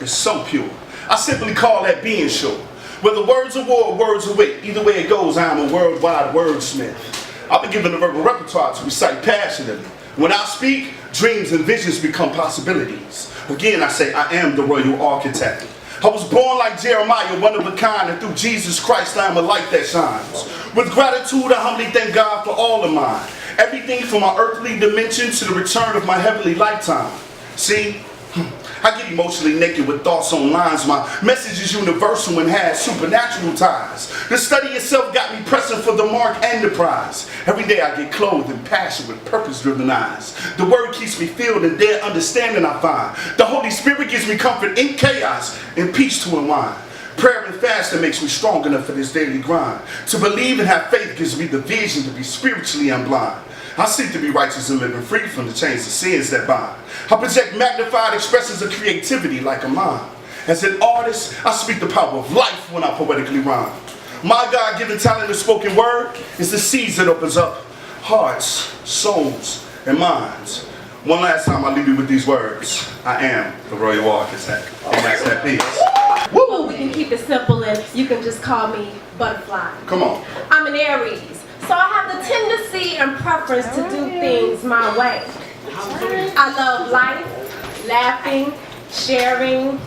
is so pure. I simply call that being sure. Whether words of war or words of wit, either way it goes, I am a worldwide wordsmith. I've been given a verbal repertoire to recite passionately. When I speak, dreams and visions become possibilities. Again, I say I am the royal architect. I was born like Jeremiah, one of a kind, and through Jesus Christ I am a light that shines. With gratitude, I humbly thank God for all of mine. Everything from my earthly dimension to the return of my heavenly lifetime. See, I get emotionally naked with thoughts on lines. My message is universal and has supernatural ties. The study itself got me pressing for the mark and the prize. Every day I get clothed in passion with purpose-driven eyes. The word keeps me filled and there understanding I find. The Holy Spirit gives me comfort in chaos and peace to unwind. Prayer and fasting makes me strong enough for this daily grind. To believe and have faith gives me the vision to be spiritually unblind. I seek to be righteous and living free from the chains of sins that bind. I project magnified expressions of creativity like a mind. As an artist, I speak the power of life when I poetically rhyme. My God-given talent of spoken word is the seeds that opens up hearts, souls, and minds. One last time I leave you with these words. I am the royal architect. That's that piece. Well, we can keep it simple and you can just call me Butterfly. Come on. I'm an Aries. So I have the tendency and preference to do things my way. I love life, laughing, sharing,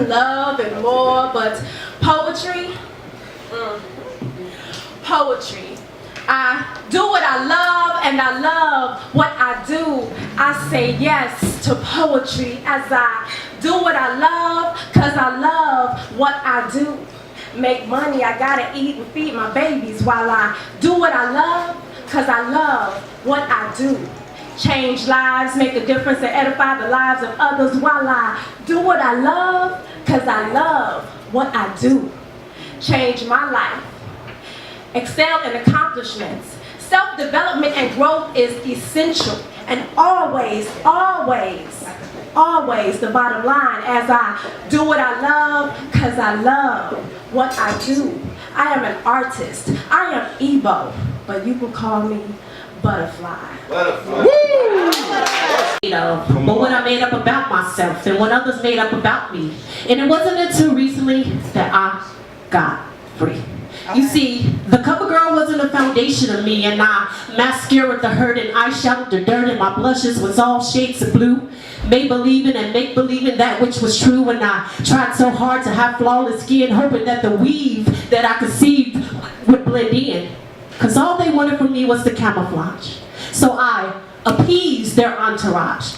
love and more, but poetry, poetry. I do what I love and I love what I do. I say yes to poetry as I do what I love because I love what I do. Make money, I gotta eat and feed my babies while I do what I love, cause I love what I do. Change lives, make a difference and edify the lives of others while I do what I love, cause I love what I do. Change my life. Excel in accomplishments. Self-development and growth is essential and always, always, always the bottom line as I do what I love because I love what I do. I am an artist. I am Igbo, but you can call me Butterfly. Butterfly. But what I made up about myself and what others made up about me. And it wasn't until recently that I got free. You see, the cover girl wasn't a foundation of me, and I mascara the hurt and eyeshadow the dirt, and my blushes was all shades of blue. Made believing and make believing that which was true, when I tried so hard to have flawless skin, hoping that the weave that I conceived would blend in. Cause all they wanted from me was the camouflage. So I appeased their entourage.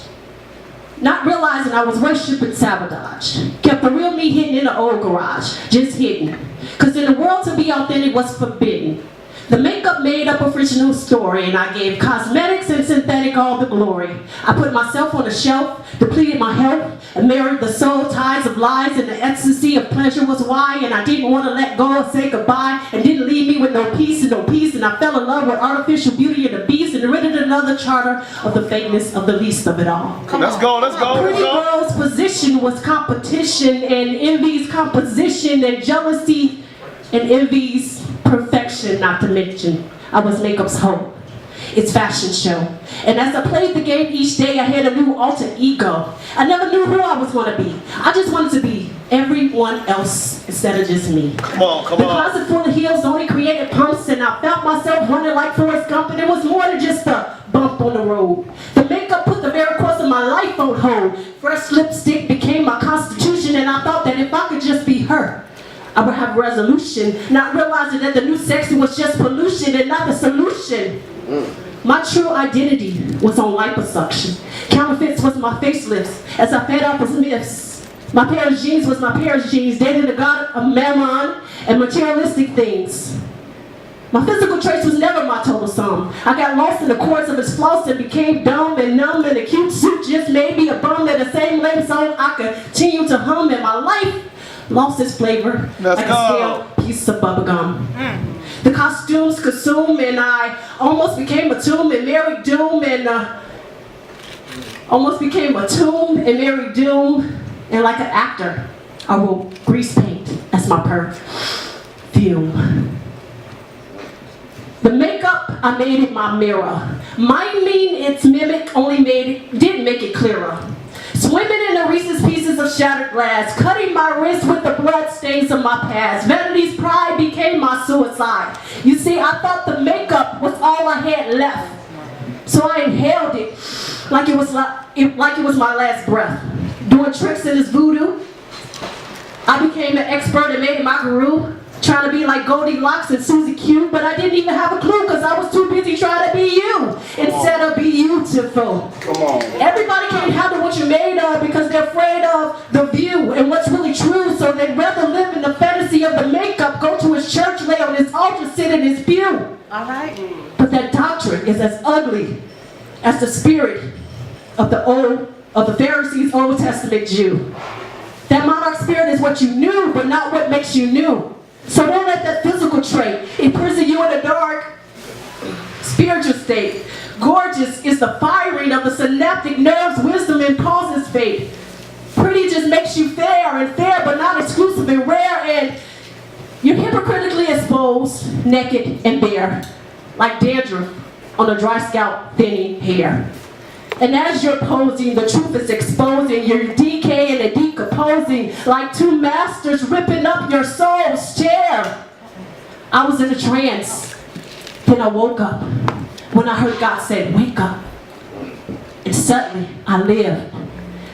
Not realizing I was worshiping sabotage. Kept the real me hidden in the old garage, just hidden. Cause in the world to be authentic was forbidden. The makeup made up a original story, and I gave cosmetics and synthetic all the glory. I put myself on a shelf, depleted my health, and married the soul ties of lies, and the ecstasy of pleasure was why, and I didn't want to let go or say goodbye, and didn't leave me with no peace, and I fell in love with artificial beauty and the beast, and written another charter of the fakeness of the least of it all. Let's go. A pretty girl's position was competition, and envy's composition, and jealousy, and envy's perfection, not to mention I was makeup's hope, its fashion show. And as I played the game each day, I had a new alter ego. I never knew who I was going to be. I just wanted to be everyone else instead of just me. Come on. The closet full of heels only created pumps, and I felt myself running like Forrest Gump, and it was more than just a bump on the road. The makeup put the very course of my life on hold. Fresh lipstick became my constitution, and I thought that if I could just be her, I would have resolution, not realizing that the new sexy was just pollution and not the solution. My true identity was on liposuction. Counterfeits was my facelifts as I fed off of myths. My pair of jeans was my pair of jeans, dating the god of mammon and materialistic things. My physical traits was never my total sum. I got lost in the chords of his floss and became dumb and numb, and a cute suit just made me a bum at the same length song I continue to hum, and my life lost its flavor like a stale piece of bubblegum. The costumes consumed, and I almost became a tomb and married doom, and and like an actor, I wrote grease paint as my perfume. The makeup, I made it my mirror. Might mean its mimic only didn't make it clearer. Swimming in the Reese's Pieces of shattered glass, cutting my wrist with the blood stains of my past. Vanity's pride became my suicide. You see, I thought the makeup was all I had left. So I inhaled it like it was my last breath. Doing tricks in this voodoo. I became an expert and made my guru. Trying to be like Goldilocks and Susie Q, but I didn't even have a clue because I was too busy trying to be you instead of be beautiful. Come on. Everybody can't handle what you're made of because they're afraid of the view and what's really true, so they'd rather live in the fantasy of the makeup, go to his church, lay on his altar, sit in his pew. All right. But that doctrine is as ugly as the spirit of the Pharisees' Old Testament Jew. That monarch spirit is what you knew, but not what makes you new. So don't let that physical trait imprison you in a dark spiritual state. Gorgeous is the firing of the synaptic nerves, wisdom, and causes fate. Pretty just makes you fair and fair, but not exclusive and rare. And you're hypocritically exposed, naked and bare, like dandruff on a dry scalp, thinning hair. And as you're posing, the truth is exposing. You're decaying and decomposing like two masters ripping up your soul's chair. I was in a trance. Then I woke up when I heard God say, wake up. And suddenly I lived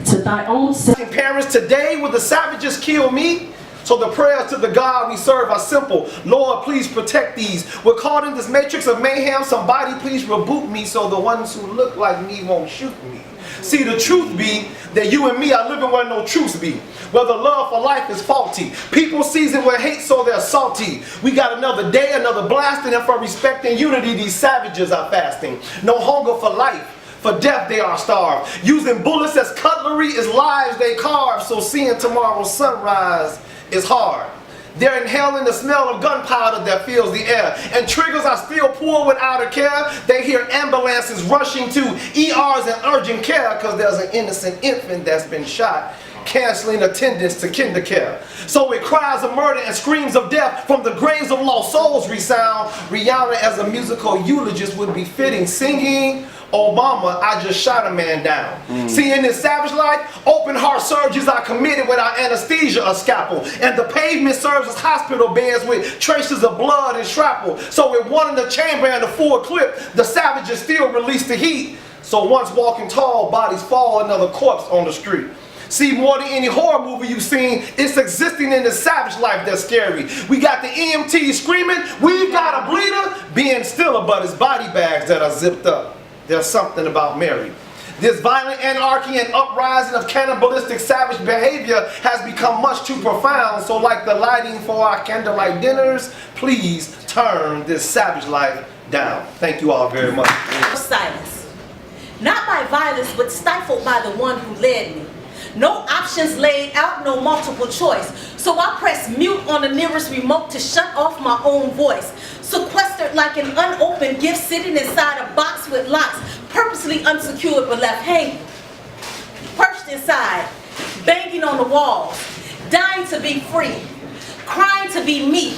to thy own self. Parents, today will the savages kill me? So the prayers to the God we serve are simple. Lord, please protect these. We're caught in this matrix of mayhem. Somebody please reboot me so the ones who look like me won't shoot me. See, the truth be that you and me are living where no truths be. Where the love for life is faulty. People season with hate so they're salty. We got another day, another blasting, and for respect and unity these savages are fasting. No hunger for life. For death they are starved. Using bullets as cutlery is lives they carve. So seeing tomorrow's sunrise is hard. They're inhaling the smell of gunpowder that fills the air. And triggers are still pulled without a care. They hear ambulances rushing to ERs and urgent care because there's an innocent infant that's been shot, canceling attendance to kinder care. So with cries of murder and screams of death from the graves of lost souls resound, Rihanna as a musical eulogist would be fitting, singing, Obama, I just shot a man down. See, in this savage life, open heart surgeries are committed without anesthesia or scalpel. And the pavement serves as hospital beds with traces of blood and shrapnel. So with one in the chamber and a full clip, the savages still release the heat. So once walking tall, bodies fall, another corpse on the street. See, more than any horror movie you've seen, it's existing in the savage life that's scary. We got the EMT screaming, we've got a bleeder, being stiller, but it's body bags that are zipped up. There's something about Mary. This violent anarchy and uprising of cannibalistic savage behavior has become much too profound. So like the lighting for our candlelight dinners, please turn this savage life down. Thank you all very much. Silence. Not by violence, but stifled by the one who led me. No options laid out, no multiple choice. So I pressed mute on the nearest remote to shut off my own voice. Sequestered like an unopened gift sitting inside a box with locks, purposely unsecured but left hanging. Perched inside, banging on the walls, dying to be free, crying to be me.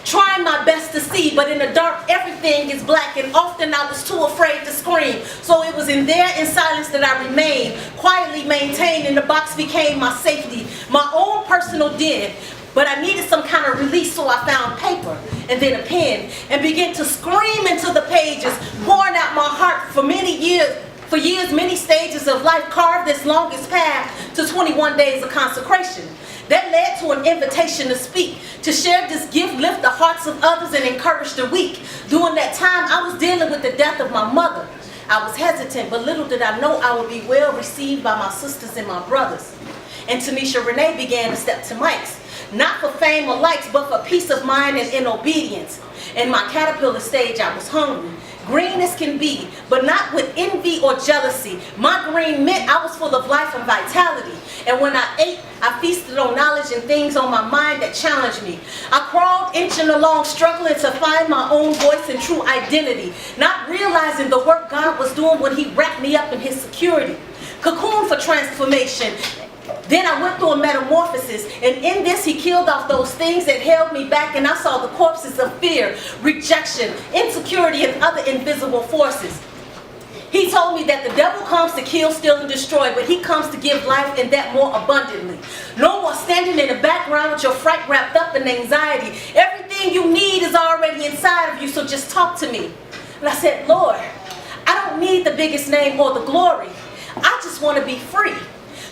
Trying my best to see, but in the dark everything is black, and often I was too afraid to scream. So it was in there in silence that I remained, quietly maintained, and the box became my safety, my own personal den. But I needed some kind of release, so I found paper and then a pen and began to scream into the pages, pouring out my heart for years, many stages of life, carved this longest path to 21 days of consecration. That led to an invitation to speak, to share this gift, lift the hearts of others, and encourage the weak. During that time, I was dealing with the death of my mother. I was hesitant, but little did I know I would be well received by my sisters and my brothers. And Tanisha Renee began to step to mics, not for fame or likes, but for peace of mind and in obedience. In my caterpillar stage, I was hungry. Green as can be, but not with envy or jealousy. My green meant I was full of life and vitality. And when I ate, I feasted on knowledge and things on my mind that challenged me. I crawled, inching along, struggling to find my own voice and true identity, not realizing the work God was doing when He wrapped me up in His security. Cocoon for transformation. Then I went through a metamorphosis, and in this He killed off those things that held me back, and I saw the corpses of fear, rejection, insecurity, and other invisible forces. He told me that the devil comes to kill, steal, and destroy, but he comes to give life and that more abundantly. No more standing in the background with your fright wrapped up in anxiety. Everything you need is already inside of you, so just talk to me. And I said, Lord, I don't need the biggest name or the glory. I just want to be free.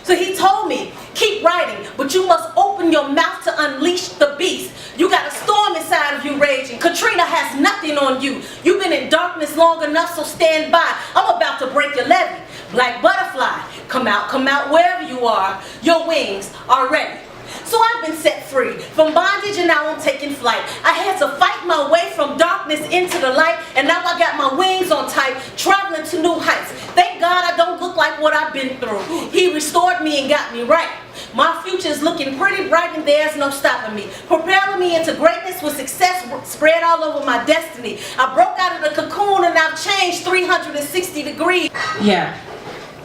So he told me, keep writing, but you must open your mouth to unleash the beast. You got a storm inside of you raging. Katrina has nothing on you. You've been in darkness long enough, so stand by. I'm about to break your levee. Black butterfly, come out wherever you are. Your wings are ready. So I've been set free from bondage, and now I'm taking flight. I had to fight my way from darkness into the light, and now I got my wings on tight, traveling to new heights. Thank God I don't look like what I've been through. He restored me and got me right. My future is looking pretty bright, and there's no stopping me. Propelling me into greatness with success spread all over my destiny. I broke out of the cocoon, and I've changed 360 degrees. Yeah,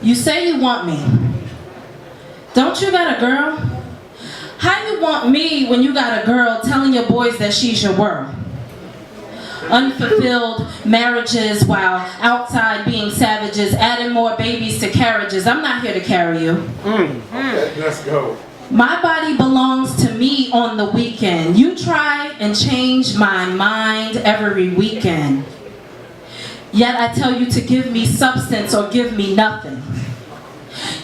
you say you want me. Don't you got a girl? How you want me when you got a girl telling your boys that she's your world? Unfulfilled marriages while outside being savages, adding more babies to carriages. I'm not here to carry you. Okay, let's go. My body belongs to me on the weekend. You try and change my mind every weekend. Yet I tell you to give me substance or give me nothing.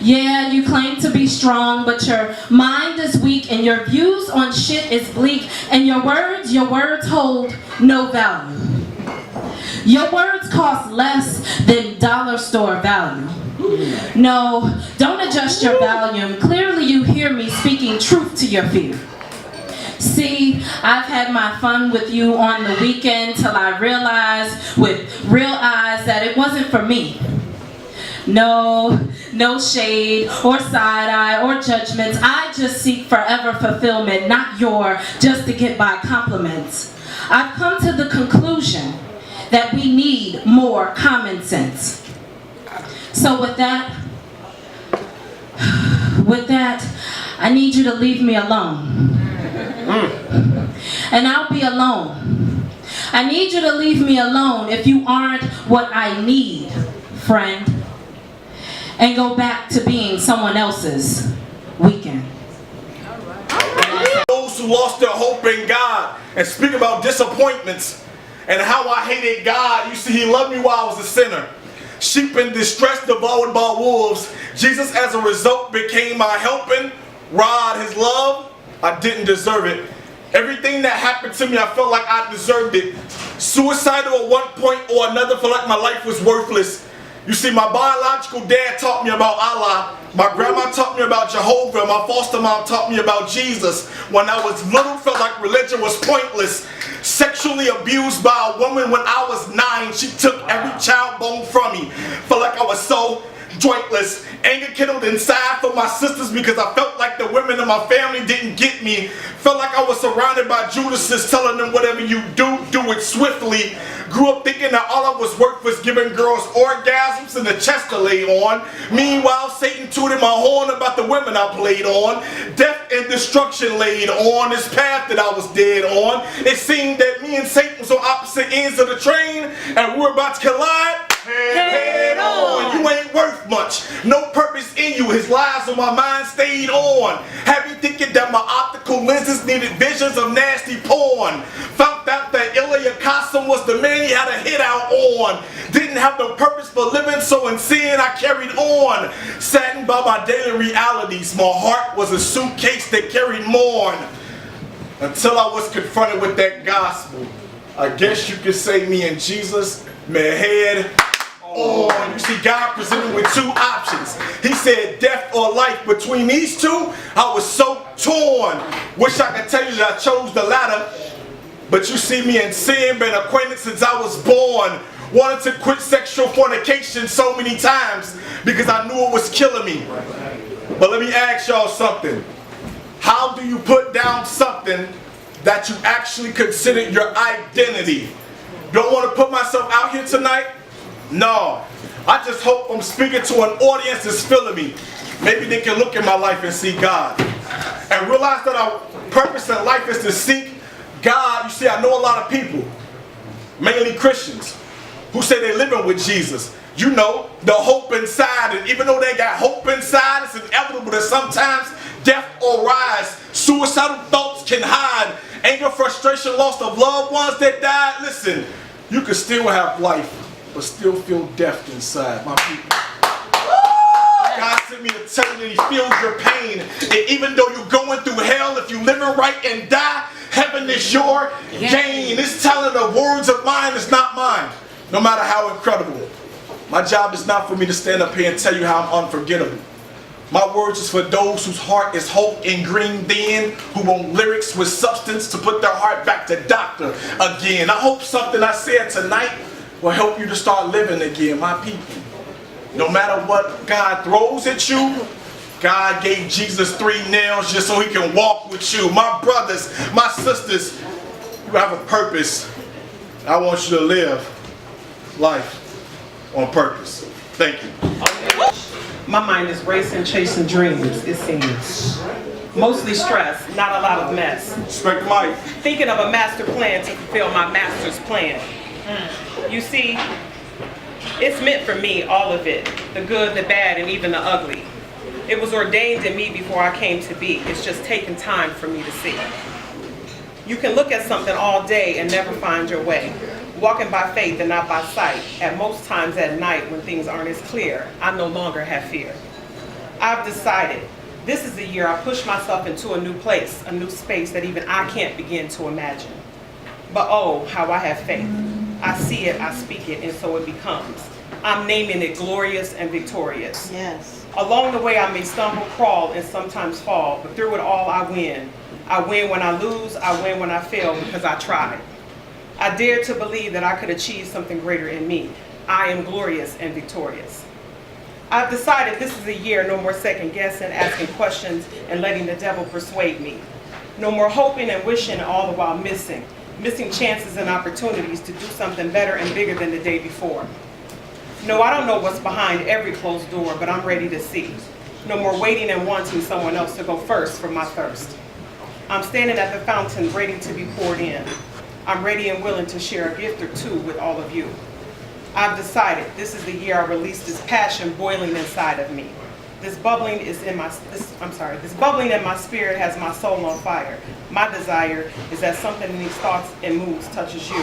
Yeah, you claim to be strong, but your mind is weak and your views on shit is bleak, and your words hold no value. Your words cost less than dollar store value. No, don't adjust your volume. Clearly you hear me speaking truth to your fear. See, I've had my fun with you on the weekend till I realized with real eyes that it wasn't for me. No shade or side eye or judgments. I just seek forever fulfillment, not your just to get by compliments. I've come to the conclusion that we need more common sense. So with that, I need you to leave me alone. And I'll be alone. I need you to leave me alone if you aren't what I need, friend. And go back to being someone else's weekend. Those who lost their hope in God and speak about disappointments and how I hated God. You see, he loved me while I was a sinner. Sheep in distress devoured by wolves. Jesus, as a result, became my helping rod. His love, I didn't deserve it. Everything that happened to me, I felt like I deserved it. Suicidal at one point or another, felt like my life was worthless. You see, my biological dad taught me about Allah. My grandma taught me about Jehovah. My foster mom taught me about Jesus. When I was little, felt like religion was pointless. Sexually abused by a woman when I was 9. She took every child bone from me. Felt like I was so jointless. Anger kindled inside for my sisters because I felt like the women in my family didn't get me. Felt like I was surrounded by Judases telling them whatever you do, do it swiftly. Grew up thinking that all I was worth was giving girls orgasms and the chest to lay on. Meanwhile, Satan tooted my horn about the women I played on. Death and destruction laid on this path that I was dead on. It seemed that me and Satan was on opposite ends of the train and we were about to collide. Head on. You ain't worth much. No purpose in you. His lies on my mind stayed on. Had me thinking that my optical lenses needed visions of nasty porn. Found out that Ilya Kassim was the man he had a hit out on. Didn't have no purpose for living, so in sin I carried on. Saddened by my daily realities. My heart was a suitcase that carried mourn. Until I was confronted with that gospel. I guess you could say me and Jesus met head on. You see, God presented with two options. He said death or life. Between these two, I was so torn. Wish I could tell you that I chose the latter. But you see, me and sin been acquainted since I was born. Wanted to quit sexual fornication so many times because I knew it was killing me. But let me ask y'all something. How do you put down something that you actually consider your identity? Don't want to put myself out here tonight? No. I just hope I'm speaking to an audience that's feeling me. Maybe they can look at my life and see God. And realize that our purpose in life is to seek God. You see, I know a lot of people, mainly Christians, who say they're living with Jesus. You know, the hope inside, and even though they got hope inside, it's inevitable that sometimes death will rise. Suicidal thoughts can hide. Anger, frustration, loss of loved ones that died. Listen, you can still have life, but still feel death inside, my people. God sent me to tell you that he feels your pain. And even though you're going through hell, if you living right and die, heaven is your gain. It's telling the words of mine is not mine, no matter how incredible. My job is not for me to stand up here and tell you how I'm unforgettable. My words is for those whose heart is hope and green then, who want lyrics with substance to put their heart back to doctor again. I hope something I said tonight will help you to start living again, my people. No matter what God throws at you, God gave Jesus 3 nails just so he can walk with you. My brothers, my sisters, you have a purpose. I want you to live life on purpose. Thank you. My mind is racing, chasing dreams, it seems. Mostly stress, not a lot of mess. Respect the mic. Thinking of a master plan to fulfill my master's plan. You see, it's meant for me, all of it. The good, the bad, and even the ugly. It was ordained in me before I came to be. It's just taking time for me to see. You can look at something all day and never find your way. Walking by faith and not by sight. At most times at night when things aren't as clear, I no longer have fear. I've decided this is the year I push myself into a new place, a new space that even I can't begin to imagine. But oh, how I have faith. I see it, I speak it, and so it becomes. I'm naming it glorious and victorious. Yes. Along the way I may stumble, crawl, and sometimes fall, but through it all I win. I win when I lose, I win when I fail because I tried. I dare to believe that I could achieve something greater in me. I am glorious and victorious. I've decided this is a year, no more second guessing, asking questions, and letting the devil persuade me. No more hoping and wishing, all the while missing chances and opportunities to do something better and bigger than the day before. No, I don't know what's behind every closed door, but I'm ready to see. No more waiting and wanting someone else to go first for my thirst. I'm standing at the fountain ready to be poured in. I'm ready and willing to share a gift or two with all of you. I've decided this is the year I release this passion boiling inside of me. This bubbling in my spirit has my soul on fire. My desire is that something in these thoughts and moods touches you.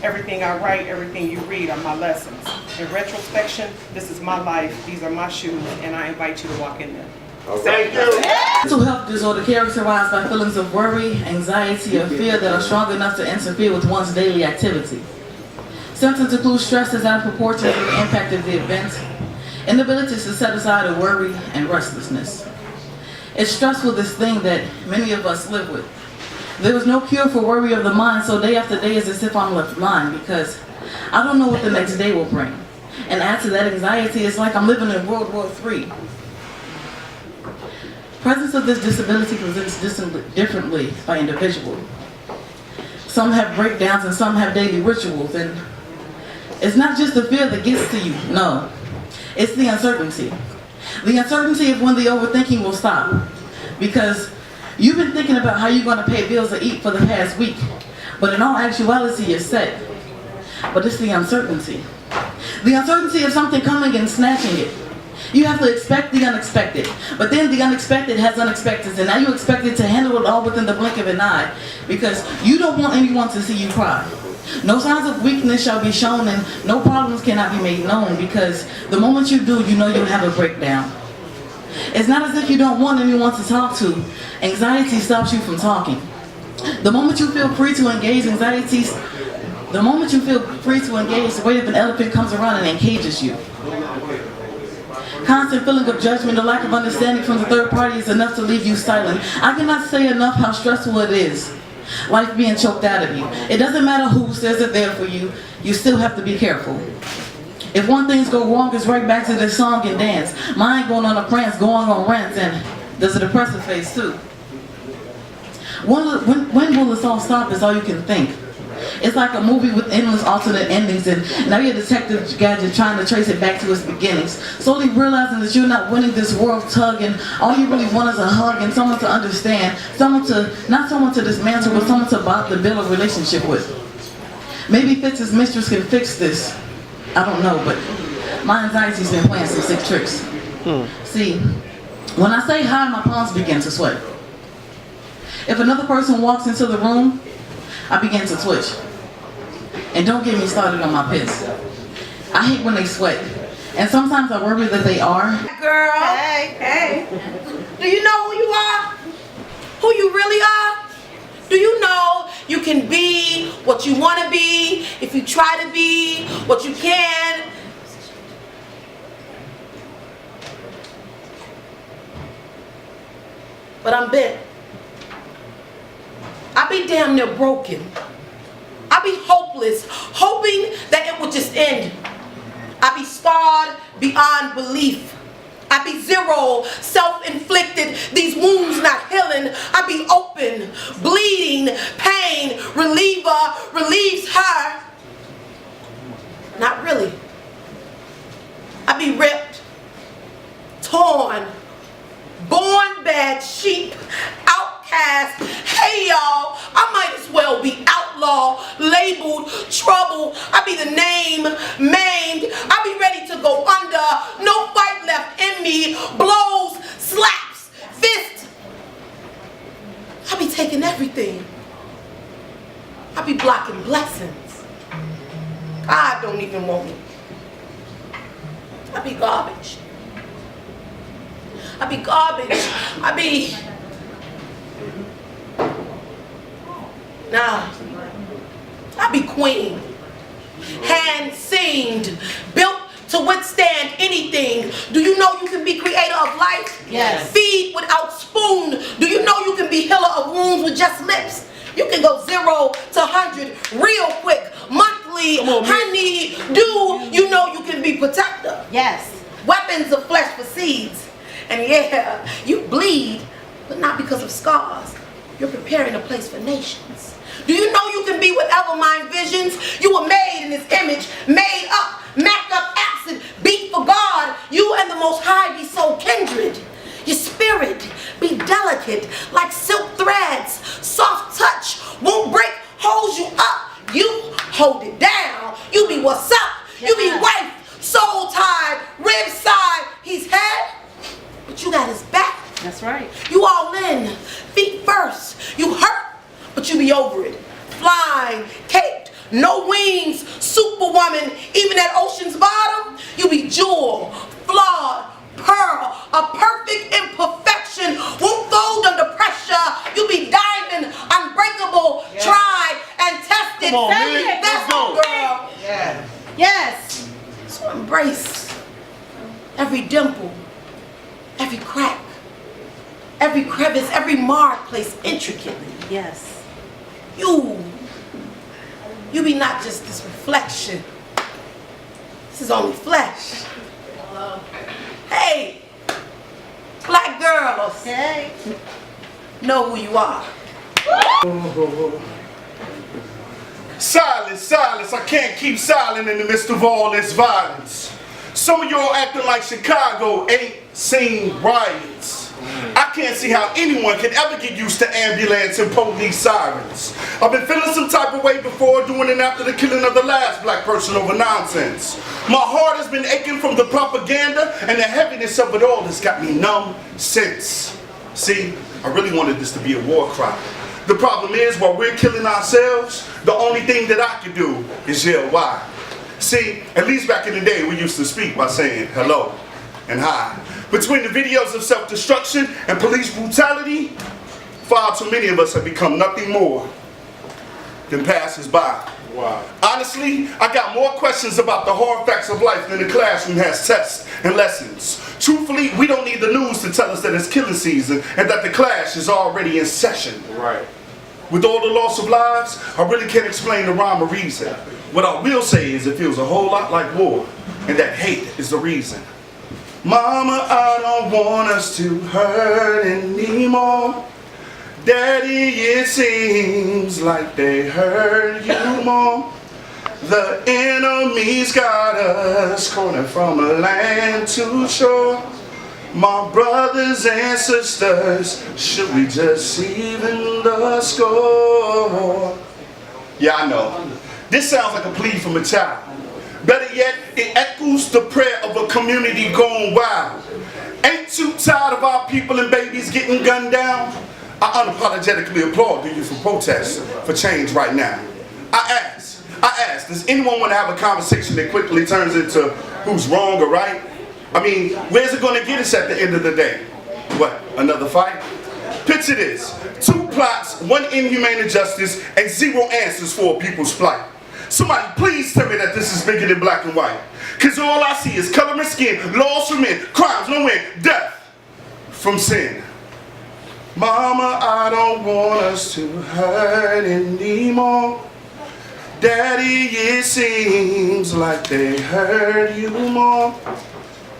Everything I write, everything you read are my lessons. In retrospection, this is my life, these are my shoes, and I invite you to walk in them. Thank you. Mental health disorder characterized by feelings of worry, anxiety, or fear that are strong enough to interfere with one's daily activity. Symptoms include stress that's out of proportion to the impact of the event, inability to set aside a worry, and restlessness. It's stressful, this thing that many of us live with. There is no cure for worry of the mind, so day after day is as if I'm left blind because I don't know what the next day will bring. And add to that anxiety, it's like I'm living in World War III. Presence of this disability presents differently by individual. Some have breakdowns and some have daily rituals, and it's not just the fear that gets to you, no. It's the uncertainty. The uncertainty of when the overthinking will stop. Because you've been thinking about how you're going to pay bills to eat for the past week, but in all actuality you're set. But it's the uncertainty. The uncertainty of something coming and snatching it. You have to expect the unexpected, but then the unexpected has unexpected, and now you expect it to handle it all within the blink of an eye, because you don't want anyone to see you cry. No signs of weakness shall be shown, and no problems cannot be made known, because the moment you do, you know you'll have a breakdown. It's not as if you don't want anyone to talk to. Anxiety stops you from talking. The moment you feel free to engage, the weight of an elephant comes around and encages you. Constant feeling of judgment, the lack of understanding from the third party is enough to leave you silent. I cannot say enough how stressful it is. Life being choked out of you. It doesn't matter who says they're there for you, you still have to be careful. If one thing's go wrong, it's right back to this song and dance. Mine going on a prance, going on rants, and there's a depressive phase too. When will this all stop is all you can think. It's like a movie with endless alternate endings, and now you're a detective gadget trying to trace it back to its beginnings. Slowly realizing that you're not winning this world tug, and all you really want is a hug and someone to understand. Not someone to dismantle, but someone to build a relationship with. Maybe Fitz's mistress can fix this. I don't know, but my anxiety's been playing some sick tricks. See, when I say hi, my palms begin to sweat. If another person walks into the room, I begin to twitch. And don't get me started on my pits. I hate when they sweat. And sometimes I worry that they are. Girl. Hey. Do you know who you are? Who you really are? Do you know you can be what you want to be if you try to be what you can? But I'm bent. I be damn near broken. I be hopeless, hoping that it would just end. I be scarred beyond belief. I be zero, self-inflicted, these wounds not healing. I be open, bleeding, pain, reliever, relieves her. Not really. I be ripped, torn, born bad sheep, outcast. Hey y'all, I might as well be outlaw, labeled, trouble. I be the name, maimed. I be ready to go under. No fight left in me. Blows, slaps, fists. I be taking everything. I be blocking blessings. God don't even want me. I be garbage. I be garbage. I be... Nah. I be queen. Hand seamed. Built to withstand anything. Do you know you can be creator of life? Yes. Feed without spoon. Do you know you can be healer of wounds with just lips? You can go 0 to 100 real quick. Monthly. Honey. Do you know you can be protector? Yes. Weapons of flesh for seeds. And yeah, you bleed, but not because of scars. You're preparing a place for nations. Do you know you can be whatever mind visions? You were made in His image, made up, macked up, absent, beat for God. You and the Most High be so kindred. Your spirit be delicate like silk threads. Soft touch won't break, holds you up. You hold it down. You be what's up. You be wife, soul tied, rib side. He's head, but you got his back. That's right. You all in, feet first. You hurt, but you be over it. Flying, caped, no wings, superwoman. Even at ocean's bottom, you be jewel, flawed, pearl, a perfect imperfection. Won't fold under pressure. You be diamond, unbreakable, tried and tested. Come on, man. That's Let's go. girl. Yeah. Yes. So embrace every dimple, every crack, every crevice, every mark placed intricately. Yes. You be not just this reflection. This is only flesh. Hey, black girls. Hey. Know who you are. Silence, silence, I can't keep silent in the midst of all this violence. Some of y'all acting like Chicago ain't seen riots. I can't see how anyone can ever get used to ambulance and police sirens. I've been feeling some type of way before, doing it after the killing of the last black person over nonsense. My heart has been aching from the propaganda, and the heaviness of it all has got me numb since. See, I really wanted this to be a war cry. The problem is, while we're killing ourselves, the only thing that I can do is yell why. See, at least back in the day, we used to speak by saying hello and hi. Between the videos of self-destruction and police brutality, far too many of us have become nothing more than passers-by. Wow. Honestly, I got more questions about the hard facts of life than the classroom has tests and lessons. Truthfully, we don't need the news to tell us that it's killing season and that the clash is already in session. Right. With all the loss of lives, I really can't explain the rhyme or reason. What I will say is it feels a whole lot like war, and that hate is the reason. Mama, I don't want us to hurt anymore. Daddy, it seems like they hurt you more. The enemy's got us cornered from a land to shore. My brothers and sisters, should we just even the score? Yeah, I know. This sounds like a plea from a child. Better yet, it echoes the prayer of a community gone wild. Ain't you tired of our people and babies getting gunned down? I unapologetically applaud you for protesting for change right now. I ask, does anyone want to have a conversation that quickly turns into who's wrong or right? I mean, where's it going to get us at the end of the day? What, another fight? Picture this, 2 plots, 1 inhumane injustice, and 0 answers for a people's plight. Somebody please tell me that this is bigger than black and white. Cause all I see is color and skin, laws for men, crimes no end, death from sin. Mama, I don't want us to hurt anymore. Daddy, it seems like they hurt you more.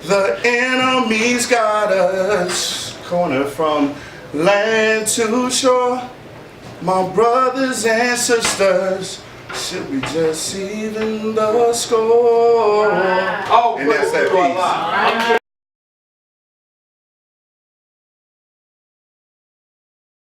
The enemy's got us cornered from land to shore. My brothers and sisters, should we just even the score? Oh, and that's that piece.